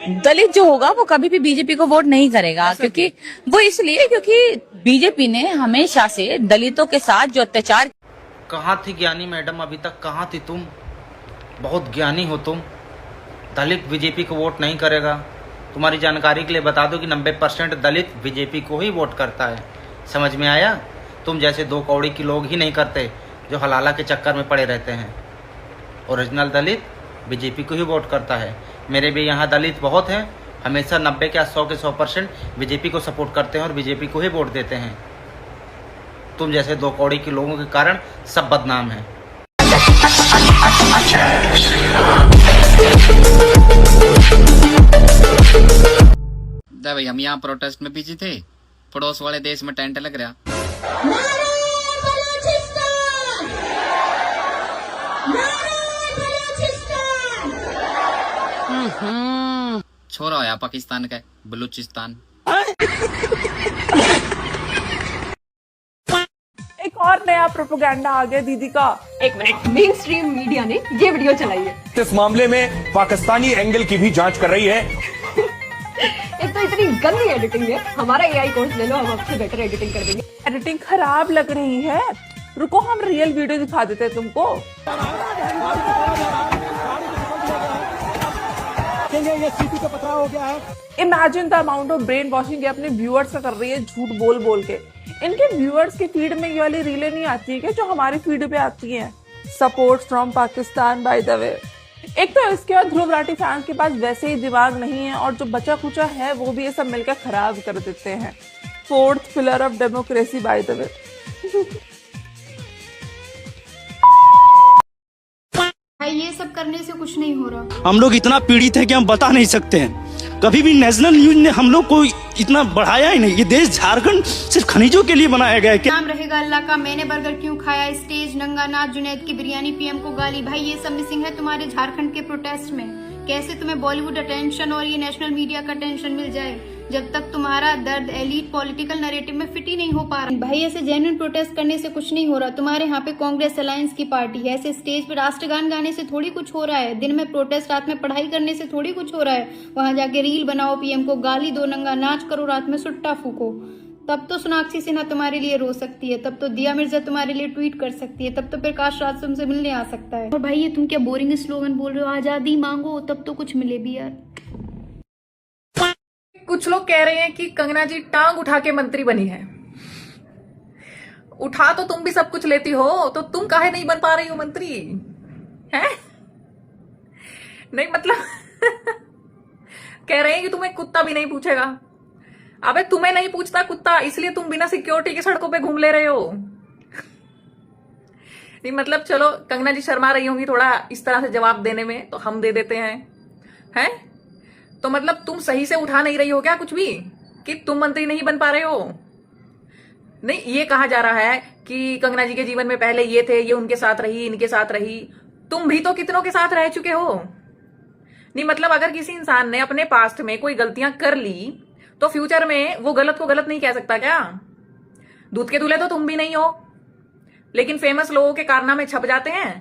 दलित जो होगा वो कभी भी बीजेपी को वोट नहीं करेगा, क्योंकि वो इसलिए क्योंकि बीजेपी ने हमेशा से दलितों के साथ जो अत्याचार। कहाँ थी ज्ञानी मैडम, अभी तक कहाँ थी तुम? बहुत ज्ञानी हो तुम। दलित बीजेपी को वोट नहीं करेगा। तुम्हारी जानकारी के लिए बता दो कि 90% दलित बीजेपी को ही वोट करता है। समझ में आया? तुम जैसे 2 कौड़ी के लोग ही नहीं करते जो हलाला के चक्कर में पड़े रहते हैं। ओरिजिनल दलित बीजेपी को ही वोट करता है। मेरे भी यहाँ दलित बहुत हैं, हमेशा 90 के 100 के 100% बीजेपी को सपोर्ट करते हैं और बीजेपी को ही वोट देते हैं। तुम जैसे 2 कौड़ी के लोगों के कारण सब बदनाम हैं। भाई हम यहाँ प्रोटेस्ट में बिजी थे, पड़ोस वाले देश में टेंट लग रहा। छोरा होया पाकिस्तान का बलूचिस्तान। एक और नया प्रोपेगेंडा आ गया दीदी का। एक मिनट, मेन स्ट्रीम मीडिया ने ये वीडियो चलाई है। इस मामले में पाकिस्तानी एंगल की भी जांच कर रही है। एक तो इतनी गंदी एडिटिंग है, हमारा एआई कोर्स ले लो, हम आपसे बेटर एडिटिंग कर देंगे। एडिटिंग खराब लग रही है, रुको हम रियल वीडियो दिखा देते हैं तुमको। ये सीपी का पथरा हो गया है। Imagine the amount of brain washing ये अपने व्यूअर्स का कर रही है, झूठ बोल बोल के। इनके व्यूअर्स की फीड में ये वाली रीलें नहीं आती है क्या जो हमारी फीड पे आती हैं? Support from Pakistan by the way. एक तो इसके बाद ध्रुव राठी फैंस के पास वैसे ही दिमाग नहीं है, और जो बचा कुचा है वो भी ये सब मिलकर खराब कर देते हैं। 4th pillar of democracy by the way. भाई ये सब करने से कुछ नहीं हो रहा। हम लोग इतना पीड़ित हैं कि हम बता नहीं सकते हैं। कभी भी नेशनल न्यूज ने हम लोग को इतना बढ़ाया ही नहीं। ये देश झारखंड सिर्फ खनिजों के लिए बनाया गया है। नाम रहेगा अल्लाह का, मैंने बर्गर क्यों खाया, स्टेज नंगा नाच, जुनैद की बिरयानी, पीएम को गाली। भाई ये सब मिसिंग है तुम्हारे झारखंड के प्रोटेस्ट में। कैसे तुम्हें बॉलीवुड अटेंशन और ये नेशनल मीडिया का अटेंशन मिल जाए जब तक तुम्हारा दर्द एलीट पॉलिटिकल नैरेटिव में फिट ही नहीं हो पा रहा। भाई ऐसे जेन्युइन प्रोटेस्ट करने से कुछ नहीं हो रहा। तुम्हारे यहाँ पे कांग्रेस अलायंस की पार्टी है, ऐसे स्टेज पे राष्ट्रगान गाने से थोड़ी कुछ हो रहा है। दिन में प्रोटेस्ट, रात में पढ़ाई करने से थोड़ी कुछ हो रहा है। वहां जाके रील बनाओ, पीएम को गाली दो, नंगा नाच करो, रात में सुट्टा फूको। तब तो सोनाक्षी सिन्हा तुम्हारे लिए रो सकती है, तब तो दिया मिर्जा तुम्हारे लिए ट्वीट कर सकती है, तब तो प्रकाश राज तुमसे मिलने आ सकता है। और भाई ये तुम क्या बोरिंग स्लोगन बोल रहे हो, आजादी मांगो तब तो कुछ मिले भी यार। कुछ लोग कह रहे हैं कि कंगना जी टांग उठा के मंत्री बनी है। उठा तो तुम भी सब कुछ लेती हो, तो तुम काहे नहीं बन पा रही हो मंत्री? हैं? नहीं मतलब कह रहे हैं कि तुम्हें कुत्ता भी नहीं पूछेगा। अबे तुम्हें नहीं पूछता कुत्ता, इसलिए तुम बिना सिक्योरिटी के सड़कों पे घूम ले रहे हो। नहीं मतलब चलो कंगना जी शर्मा रही होंगी थोड़ा इस तरह से जवाब देने में, तो हम दे देते हैं। हैं? तो मतलब तुम सही से उठा नहीं रही हो क्या कुछ भी, कि तुम मंत्री नहीं बन पा रहे हो? नहीं, ये कहा जा रहा है कि कंगना जी के जीवन में पहले ये थे, ये उनके साथ रही, इनके साथ रही। तुम भी तो कितनों के साथ रह चुके हो। नहीं मतलब अगर किसी इंसान ने अपने पास्ट में कोई गलतियां कर ली तो फ्यूचर में वो गलत को गलत नहीं कह सकता क्या? दूध के दूल्हे तो तुम भी नहीं हो, लेकिन फेमस लोगों के कारनामे छप जाते हैं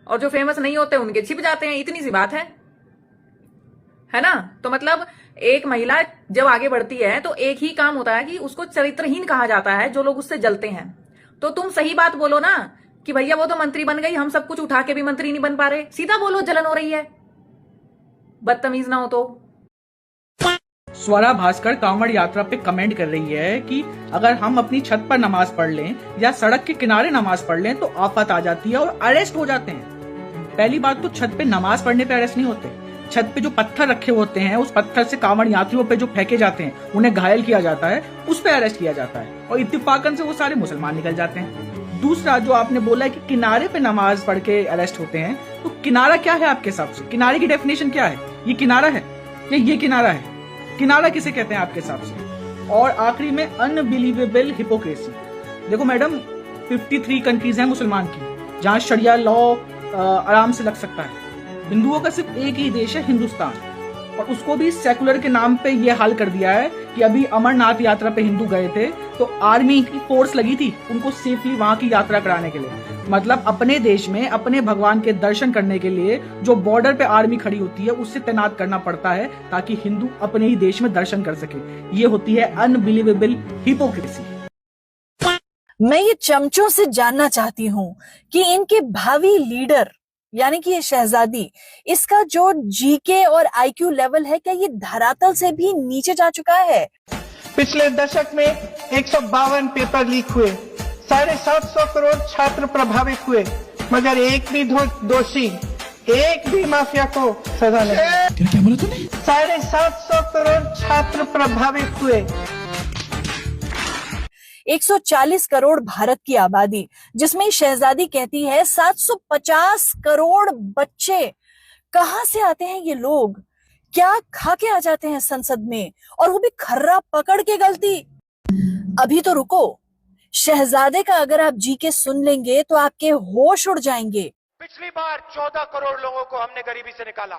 और जो फेमस नहीं होते उनके छिप जाते हैं। इतनी सी बात है ना? तो मतलब एक महिला जब आगे बढ़ती है तो एक ही काम होता है कि उसको चरित्रहीन कहा जाता है, जो लोग उससे जलते हैं। तो तुम सही बात बोलो ना कि भैया वो तो मंत्री बन गई, हम सब कुछ उठा के भी मंत्री नहीं बन पा रहे। सीधा बोलो, जलन हो रही है, बदतमीज ना हो तो। स्वरा भास्कर कांवड़ यात्रा पे कमेंट कर रही है कि अगर हम अपनी छत पर नमाज पढ़ लें या सड़क के किनारे नमाज पढ़ लें तो आफत आ जाती है और अरेस्ट हो जाते हैं। पहली बात तो छत पे नमाज पढ़ने पे अरेस्ट नहीं होते। छत पे जो पत्थर रखे होते हैं उस पत्थर से कांवड़ यात्रियों पे जो फेंके जाते हैं, उन्हें घायल किया जाता है, उस पे अरेस्ट किया जाता है और इत्तेफाकन से वो सारे मुसलमान निकल जाते हैं। दूसरा जो आपने बोला है कि किनारे पे नमाज पढ़ के अरेस्ट होते हैं, तो किनारा क्या है आपके हिसाब से? किनारे की डेफिनेशन क्या है? ये किनारा है या ये किनारा है? किनारा किसे कहते हैं आपके हिसाब से? और आखिरी में अनबिलीवेबल हिपोक्रेसी। देखो मैडम, 53 कंट्रीज हैं मुसलमान की जहां शरिया लॉ आराम से लग सकता है। हिंदुओं का सिर्फ एक ही देश है, हिंदुस्तान। और उसको भी सेकुलर के नाम पे ये हाल कर दिया है कि अभी अमरनाथ यात्रा पे हिंदू गए थे तो आर्मी की फोर्स लगी थी उनको सेफली वहां की यात्रा कराने के लिए। मतलब अपने देश में अपने भगवान के दर्शन करने के लिए जो बॉर्डर पे आर्मी खड़ी होती है उससे तैनात करना पड़ता है ताकि हिंदू अपने ही देश में दर्शन कर सके। ये होती है अनबिलीवेबल हिपोक्रेसी। मैं ये चमचों से जानना चाहती हूँ कि इनके भावी लीडर यानी कि ये शहजादी, इसका जो जीके और आईक्यू लेवल है, क्या ये धरातल से भी नीचे जा चुका है? पिछले दशक में 152 पेपर लीक हुए, 750 करोड़ छात्र प्रभावित हुए, मगर एक भी दोषी, एक भी माफिया को सजा नहीं। क्या बोला तूने? 750 करोड़ छात्र प्रभावित हुए। 140 करोड़ भारत की आबादी, जिसमें शहजादी कहती है 750 करोड़ बच्चे। कहां से आते हैं ये लोग? क्या खा के आ जाते हैं संसद में, और वो भी खर्रा पकड़ के गलती? अभी तो रुको, शहजादे का अगर आप जीके सुन लेंगे तो आपके होश उड़ जाएंगे। पिछली बार 14 करोड़ लोगों को हमने गरीबी से निकाला,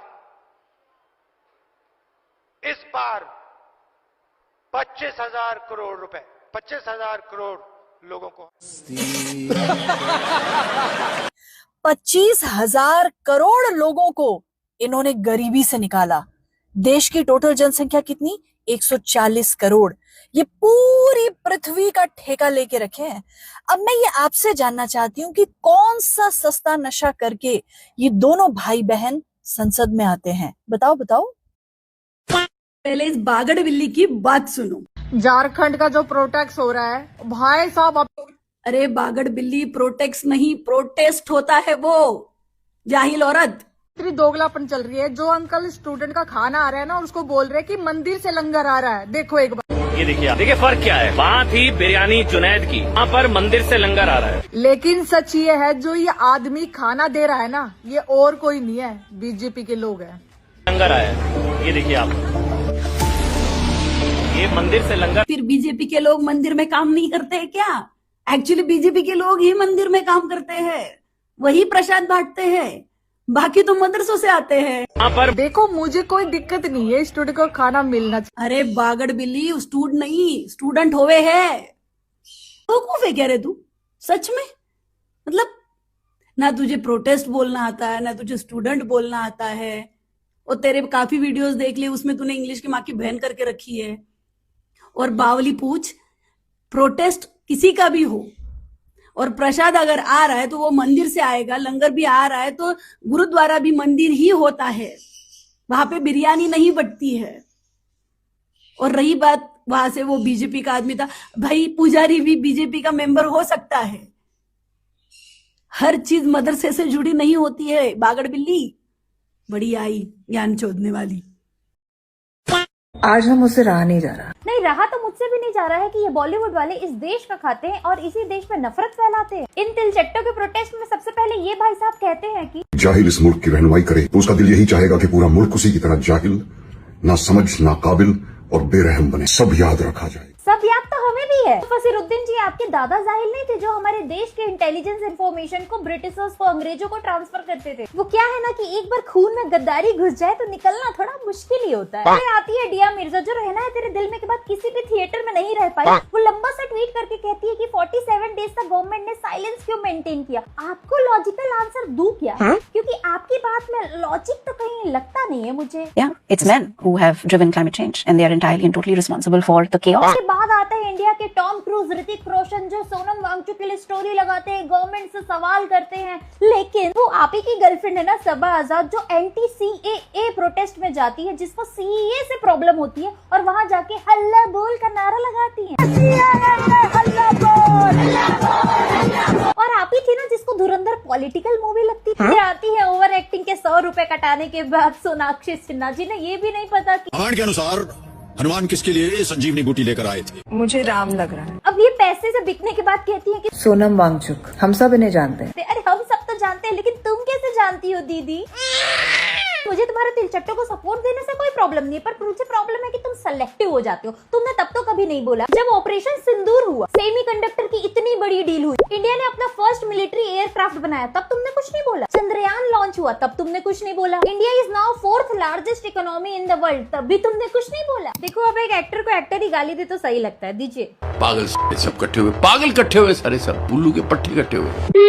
इस बार 25,000 करोड़ रुपए, 25,000 करोड़ लोगों को 25,000 करोड़ लोगों को इन्होंने गरीबी से निकाला। देश की टोटल जनसंख्या कितनी? 140 करोड़। ये पूरी पृथ्वी का ठेका लेके रखे हैं। अब मैं ये आपसे जानना चाहती हूँ कि कौन सा सस्ता नशा करके ये दोनों भाई बहन संसद में आते हैं? बताओ बताओ। पहले इस बागड़ बिल्ली की बात सुनो। झारखंड का जो प्रोटेक्स हो रहा है भाई साहब, अरे बागड़ बिल्ली, प्रोटेक्स नहीं प्रोटेस्ट होता है वो, जाहिल औरत। इतनी दोगलापन चल रही है। जो अंकल स्टूडेंट का खाना आ रहा है ना, उसको बोल रहे हैं कि मंदिर से लंगर आ रहा है। देखो एक बार, ये देखिए फर्क क्या है। वहाँ थी बिरयानी जुनैद की, यहाँ पर मंदिर से लंगर आ रहा है। लेकिन सच ये है, जो ये आदमी खाना दे रहा है ना, ये और कोई नहीं है, बीजेपी के लोग हैं। लंगर आया है, ये देखिए आप, ये मंदिर से लंगर। फिर बीजेपी के लोग मंदिर में काम नहीं करते हैं क्या? एक्चुअली बीजेपी के लोग ही मंदिर में काम करते हैं, वही प्रसाद बांटते हैं, बाकी तो मदरसों से आते हैं। यहाँ पर देखो, मुझे कोई दिक्कत नहीं है, स्टूडेंट को खाना मिलना चाहिए। अरे बागड़ बिल्ली, स्टूडेंट नहीं स्टूडेंट होवे है। तो कूफे कह रहे तू? सच में मतलब ना तुझे प्रोटेस्ट बोलना आता है, ना तुझे स्टूडेंट बोलना आता है। और तेरे काफी वीडियोस देख लिए, उसमें तूने इंग्लिश की माँ की बहन करके रखी है। और बावली पूछ, प्रोटेस्ट किसी का भी हो और प्रसाद अगर आ रहा है तो वो मंदिर से आएगा, लंगर भी आ रहा है तो गुरुद्वारा भी मंदिर ही होता है, वहां पे बिरयानी नहीं बटती है। और रही बात वहां से वो बीजेपी का आदमी था, भाई पुजारी भी बीजेपी का मेंबर हो सकता है, हर चीज मदरसे से जुड़ी नहीं होती है। बागड़ बिल्ली बड़ी आई ज्ञान चोदने वाली। आज हम उसे रहा नहीं जा रहा। नहीं रहा तो मुझसे भी नहीं जा रहा है कि ये बॉलीवुड वाले इस देश का खाते हैं और इसी देश में नफरत फैलाते हैं। इन तिलचट्टों के प्रोटेस्ट में सबसे पहले ये भाई साहब कहते हैं कि जाहिल इस मुल्क की रहनुमाई करे तो उसका दिल यही चाहेगा कि पूरा मुल्क उसी की तरह जाहिल, ना समझ, ना काबिल और बेरहम बने। सब याद रखा जाए। सब याद तो हमें भी है। फसीरुद्दीन जी आपके दादा जाहिल नहीं थे जो हमारे देश के इंटेलिजेंस इंफॉर्मेशन को ब्रिटिशर्स को, अंग्रेजों को ट्रांसफर करते थे। वो क्या है ना कि एक बार खून में गद्दारी घुस जाए तो निकलना थोड़ा मुश्किल ही होता है। आती है डिया मिर्जा, जो रहना है तेरे दिल में के बाद किसी भी थिएटर में नहीं रह पाई। वो लंबा सा ट्वीट करके कहती है कि 47 डेज तक गवर्नमेंट ने साइलेंस क्यों मेंटेन किया। आपको लॉजिकल आंसर दूं क्या? क्योंकि आपकी बात में लॉजिक तो कहीं लगता नहीं है मुझे। It's men who have driven climate change and they are entirely and totally responsible for the chaos. उसके बाद आता है इंडिया के टॉम क्रूज, ऋतिक रोशन, जो सोनम वांगचुक के लिए स्टोरी लगाते हैं, गवर्नमेंट से सवाल करते हैं। लेकिन वो आप ही की गर्लफ्रेंड है ना सबा आजाद, जो एंटी CAA प्रोटेस्ट में जाती है, जिसको CAA से प्रॉब्लम होती है और वहां जाके हल्ला बोल का नारा लगाती है। हल्ला बोल। और आप ही थी ना जिसको धुरंधर पॉलिटिकल मूवी लगती थी। फिर आती है ओवर एक्टिंग के 100 रुपए कटाने के बाद सोनाक्षी सिन्हा जी ने ये भी नहीं पता कि रामायण के अनुसार हनुमान किसके लिए संजीवनी बूटी लेकर आए थे। मुझे राम लग रहा है। अब ये पैसे से बिकने के बाद कहती है कि सोनम वांगचुक, हम सब इन्हें जानते हैं। अरे हम सब तो जानते हैं, लेकिन तुम कैसे जानती हो दीदी? मुझे तुम्हारे तिलचट्टों को सपोर्ट देने से कोई प्रॉब्लम नहीं है, पर मुझे प्रॉब्लम है कि तुम सेलेक्टिव हो जाते हो। तुमने तब तो कभी नहीं बोला जब ऑपरेशन सिंदूर हुआ, सेमीकंडक्टर की इतनी बड़ी डील हुई, इंडिया ने अपना फर्स्ट मिलिट्री एयरक्राफ्ट बनाया, तब तुमने कुछ नहीं बोला। चंद्रयान लॉन्च लॉन्च हुआ तब तुमने कुछ नहीं बोला। India is now 4th largest economy in the world, तब भी तुमने कुछ नहीं बोला। देखो अब एक एक्टर को एक्टर ही गाली दे तो सही लगता है, दीजिए। पागल सब इकट्ठे हुए, पागल इकट्ठे हुए, सारे सब उल्लू के पट्टे इकट्ठे हुए।